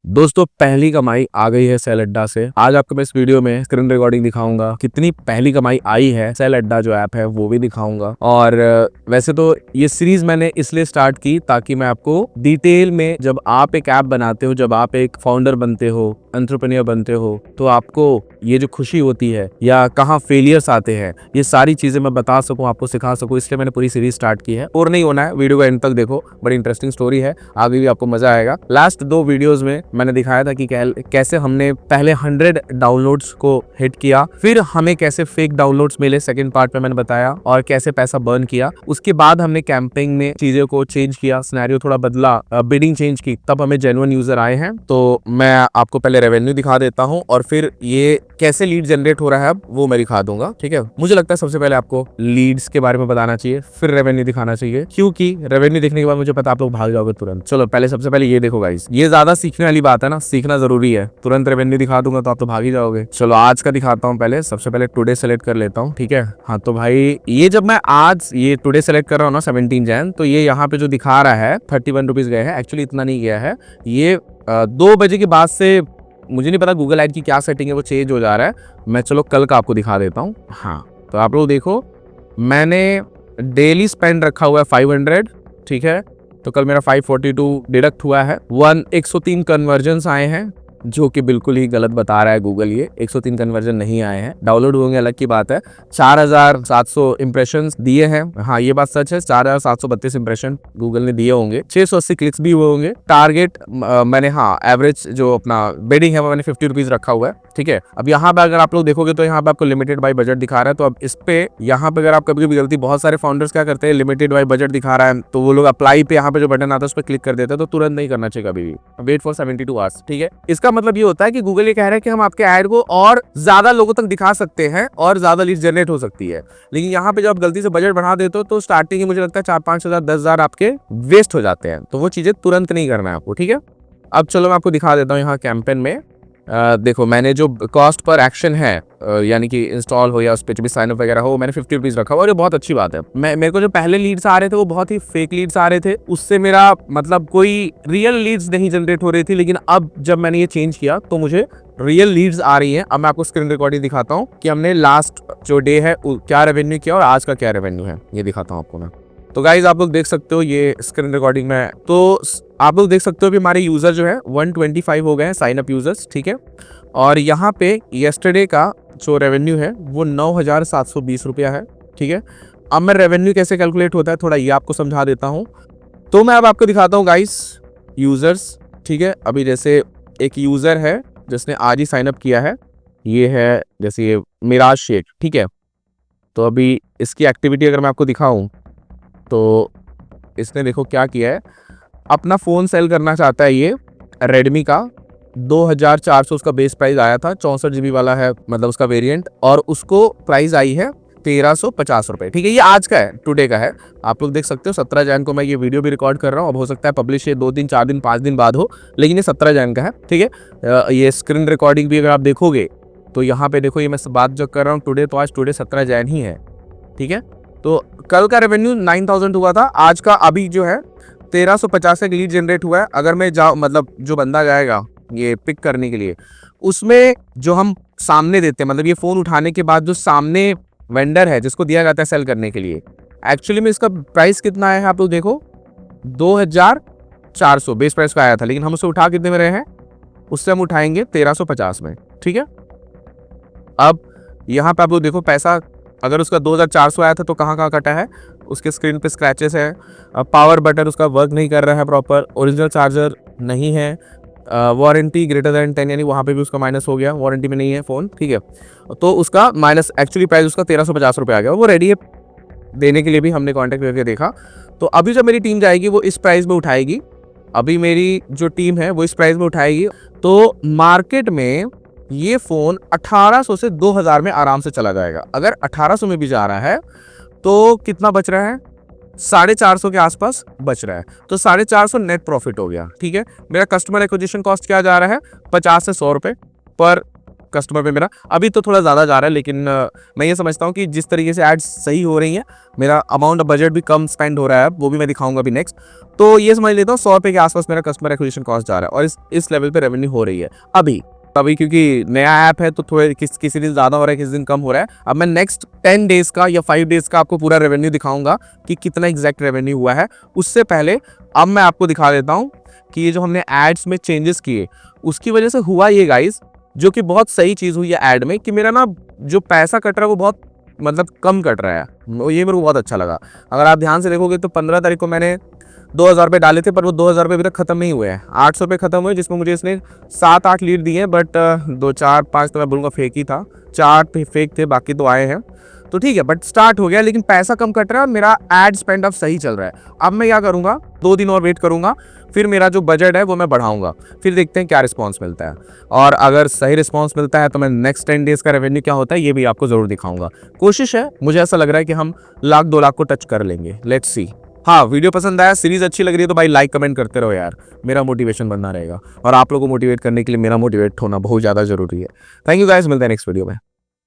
दोस्तों पहली कमाई आ गई है सेल अड्डा से। आज आपको मैं इस वीडियो में स्क्रीन रिकॉर्डिंग दिखाऊंगा, कितनी पहली कमाई आई है। सेल अड्डा जो ऐप है वो भी दिखाऊंगा। और वैसे तो ये सीरीज मैंने इसलिए स्टार्ट की ताकि मैं आपको डिटेल में, जब आप एक ऐप बनाते हो, जब आप एक फाउंडर बनते हो, एंटरप्रेन्योर बनते हो, तो आपको ये जो खुशी होती है या कहाँ फेलियर्स आते हैं, ये सारी चीजें मैं बता सकूं, आपको सिखा सकूं, इसलिए मैंने पूरी सीरीज स्टार्ट की है। और नहीं होना है, वीडियो को एंड तक देखो, बड़ी इंटरेस्टिंग स्टोरी है, आगे भी आपको मजा आएगा। लास्ट 2 वीडियोस में मैंने दिखाया था कि कैसे हमने पहले 100 डाउनलोड्स को हिट किया, फिर हमें कैसे फेक डाउनलोड्स मिले, सेकंड पार्ट में मैंने बताया, और कैसे पैसा बर्न किया। उसके बाद हमने कैंपेनिंग में चीजों को चेंज किया, सिनेरियो थोड़ा बदला, बिडिंग चेंज की, तब हमें जेन्युइन यूजर आए हैं। तो मैं आपको पहले रेवेन्यू दिखा देता हूं और फिर ये कैसे लीड जनरेट हो रहा है अब वो मैं दिखा दूंगा। ठीक है, मुझे लगता है सबसे पहले आपको लीड्स के बारे में बताना चाहिए, फिर रेवेन्यू दिखाना चाहिए, क्योंकि रेवेन्यू देखने के बाद मुझे पता आप लोग भाग जाओगे तुरंत। चलो पहले सबसे पहले ये देखो गाइस, ये ज्यादा सीखने वाली बात है ना, सीखना जरूरी है। तुरंत रेवेन्यू दिखा दूंगा तो आप तो भाग ही जाओगे। चलो आज का दिखाता हूँ। पहले सबसे पहले टुडे सेलेक्ट कर लेता हूँ। ठीक है, हाँ तो भाई ये जब मैं आज ये टुडे सेलेक्ट कर रहा हूँ ना 17 जैन, तो ये यहाँ पे जो दिखा रहा है 31 रुपीज गए हैं। एक्चुअली इतना नहीं गया है, ये 2 बजे के बाद से मुझे नहीं पता गूगल ऐड की क्या सेटिंग है, वो चेंज हो जा रहा है। मैं चलो कल का आपको दिखा देता हूँ। हाँ तो आप लोग देखो, मैंने डेली स्पेंड रखा हुआ है 500। ठीक है, तो कल मेरा 542 डिडक्ट हुआ है। 103 कन्वर्जन्स आए हैं, जो कि बिल्कुल ही गलत बता रहा है गूगल। ये 103 कन्वर्जन नहीं आए हैं, डाउनलोड होंगे अलग की बात है। 4700 इंप्रेशंस दिए हैं, हाँ ये बात सच है, 4732 इंप्रेशन गूगल ने दिए होंगे। 680 क्लिक्स भी हुए होंगे। टारगेट मैंने, हाँ एवरेज जो अपना बेडिंग है वो मैंने 50 रुपीज रखा हुआ है। ठीक है, अब यहाँ पे अगर आप लोग देखोगे तो यहाँ पे आपको लिमिटेड बाय बजट दिखा रहा है। तो अब इस पे यहाँ पे अगर आप कभी भी गलती, बहुत सारे फाउंडर्स क्या करते हैं, लिमिटेड बाय बजट दिखा रहा है तो वो लोग अप्लाई पे यहाँ पे जो बटन आता है उस पर क्लिक कर देते हैं। तो तुरंत नहीं करना चाहिए कभी भी, वेट फॉर 72 आवर्स। ठीक है, इसका मतलब ये होता है कि गूगल ये कह रहा है कि हम आपके ऐड को और ज्यादा लोगों तक दिखा सकते हैं और ज्यादा लीड जनरेट हो सकती है। लेकिन यहाँ पे जब आप गलती से बजट बढ़ा देते हो तो स्टार्टिंग ही मुझे लगता है 4-5 हजार 10 हजार आपके वेस्ट हो जाते हैं। तो वो चीजें तुरंत नहीं करना है आपको। ठीक है, अब चलो मैं आपको दिखा देता हूँ यहाँ कैंपेन में। देखो मैंने जो कॉस्ट पर एक्शन है, यानी कि इंस्टॉल हो या उस पर भी साइनअप वगैरह हो, मैंने 50 रुपीज रखा हुआ और ये बहुत अच्छी बात है। मेरे को जो पहले लीड्स आ रहे थे वो बहुत ही फेक लीड्स आ रहे थे, उससे मेरा मतलब कोई रियल लीड्स नहीं जनरेट हो रही थी। लेकिन अब जब मैंने ये चेंज किया तो मुझे रियल लीड्स आ रही हैं। अब मैं आपको स्क्रीन रिकॉर्डिंग दिखाता हूँ कि हमने लास्ट जो डे है क्या रेवेन्यू किया और आज का क्या रेवेन्यू है, ये दिखाता हूँ आपको मैं। तो गाइज आप लोग देख सकते हो ये स्क्रीन रिकॉर्डिंग में, तो आप लोग देख सकते हो कि हमारे यूजर जो है 125 हो गए हैं साइन अप यूजर्स। ठीक है, और यहाँ पे येस्टरडे का जो रेवेन्यू है वो 9720 रुपया है। ठीक है, अब मैं रेवेन्यू कैसे कैलकुलेट होता है थोड़ा ये आपको समझा देता हूँ। तो मैं अब आपको दिखाता हूँ गाइस यूजर्स। ठीक है, अभी जैसे एक यूजर है जिसने आज ही साइन अप किया है, ये है जैसे ये मिराज शेख। ठीक है, तो अभी इसकी एक्टिविटी अगर मैं आपको दिखाऊं तो इसने देखो क्या किया है, अपना फोन सेल करना चाहता है। ये रेडमी का 2400 उसका बेस प्राइस आया था, 64 GB वाला है मतलब उसका वेरिएंट, और उसको प्राइस आई है 1350 रुपए। ठीक है, ये आज का है, टुडे का है। आप लोग देख सकते हो 17 जैन को मैं ये वीडियो भी रिकॉर्ड कर रहा हूँ। अब हो सकता है पब्लिश ये 2 दिन 4 दिन 5 दिन बाद हो, लेकिन ये 17 जैन का है। ठीक है, ये स्क्रीन रिकॉर्डिंग भी अगर आप देखोगे तो यहाँ पे देखो, ये मैं बात जो कर रहा हूँ टुडे, तो आज टुडे 17 जैन ही है। ठीक है, तो कल का रेवेन्यू 9000 हुआ था, आज का अभी जो है 1350 का लीड जनरेट हुआ है। अगर मैं जाऊँ, मतलब जो बंदा जाएगा ये पिक करने के लिए, उसमें जो हम सामने देते हैं, मतलब ये फोन उठाने के बाद जो सामने वेंडर है जिसको दिया जाता है सेल करने के लिए, एक्चुअली में इसका प्राइस कितना है आप लोग देखो, 2400 बेस प्राइस का आया था। लेकिन हम उसे उठा कितने में रहे हैं, उससे हम उठाएंगे 1350 में। ठीक है, अब यहाँ पे आप लोग देखो पैसा, अगर उसका 2400 आया था तो कहाँ कहाँ कटा है, उसके स्क्रीन पे स्क्रैचेस है, पावर बटन उसका वर्क नहीं कर रहा है प्रॉपर, ओरिजिनल चार्जर नहीं है, वारंटी ग्रेटर देन 10 यानी वहाँ पे भी उसका माइनस हो गया, वारंटी में नहीं है फ़ोन। ठीक है, तो उसका माइनस, एक्चुअली प्राइस उसका 1350 रुपये आ गया, वो रेडी है देने के लिए भी हमने कॉन्टैक्ट करके देखा। तो अभी जब मेरी टीम जाएगी वो इस प्राइस में उठाएगी, अभी मेरी जो टीम है वो इस प्राइस में उठाएगी, तो मार्केट में ये फ़ोन 1800 से 2000 में आराम से चला जाएगा। अगर 1800 में भी जा रहा है तो कितना बच रहा है, 450 के आसपास बच रहा है, तो 450 नेट प्रॉफिट हो गया। ठीक है, मेरा कस्टमर एक्विजिशन कॉस्ट क्या जा रहा है, 50 से 100 रुपये पर कस्टमर पे मेरा अभी तो थोड़ा ज़्यादा जा रहा है, लेकिन मैं ये समझता हूँ कि जिस तरीके से एड्स सही हो रही हैं, मेरा अमाउंट ऑफ बजट भी कम स्पेंड हो रहा है, वो भी मैं दिखाऊंगा अभी नेक्स्ट। तो ये समझ लेता हूँ 100 रुपये के आसपास मेरा कस्टमर एक्विजिशन कॉस्ट जा रहा है और इस लेवल पे रेवेन्यू हो रही है अभी क्योंकि नया ऐप है तो थोड़े किसी दिन ज़्यादा हो रहा है, किसी दिन कम हो रहा है। अब मैं नेक्स्ट 10 डेज़ का या 5 डेज़ का आपको पूरा रेवेन्यू दिखाऊंगा कि कितना एग्जैक्ट रेवेन्यू हुआ है। उससे पहले अब मैं आपको दिखा देता हूँ कि ये जो हमने एड्स में चेंजेस किए उसकी वजह से हुआ ये गाइस, जो कि बहुत सही चीज़ हुई है ऐड में, कि मेरा ना जो पैसा कट रहा है वो बहुत मतलब कम कट रहा है। ये मेरे को बहुत अच्छा लगा। अगर आप ध्यान से देखोगे तो 15 तारीख को मैंने 2000 रुपये डाले थे, पर वो 2000 रुपये अभी तक खत्म नहीं हुए हैं। 800 रुपये खत्म हुए, जिसमें मुझे इसने 7-8 लीड दिए हैं, बट 2-4-5 तो मैं बोलूँगा फेक ही था, 4 फेक थे, बाकी तो आए हैं। तो ठीक है, बट स्टार्ट हो गया, लेकिन पैसा कम कट रहा है, मेरा एड स्पेंड अब सही चल रहा है। अब मैं क्या करूँगा, 2 दिन और वेट करूँगा, फिर मेरा जो बजट है वो मैं बढ़ाऊँगा, फिर देखते हैं क्या रिस्पॉन्स मिलता है। और अगर सही रिस्पॉन्स मिलता है तो मैं नेक्स्ट 10 डेज़ का रेवेन्यू क्या होता है ये भी आपको ज़रूर दिखाऊँगा। कोशिश है, मुझे ऐसा लग रहा है कि हम 1-2 लाख को टच कर लेंगे। Let's see. हाँ, वीडियो पसंद आया, सीरीज अच्छी लग रही है तो भाई लाइक कमेंट करते रहो यार, मेरा मोटिवेशन बनना रहेगा। और आप लोगों को मोटिवेट करने के लिए मेरा मोटिवेट होना बहुत ज़्यादा जरूरी है। थैंक यू गाइस, मिलते हैं नेक्स्ट वीडियो में।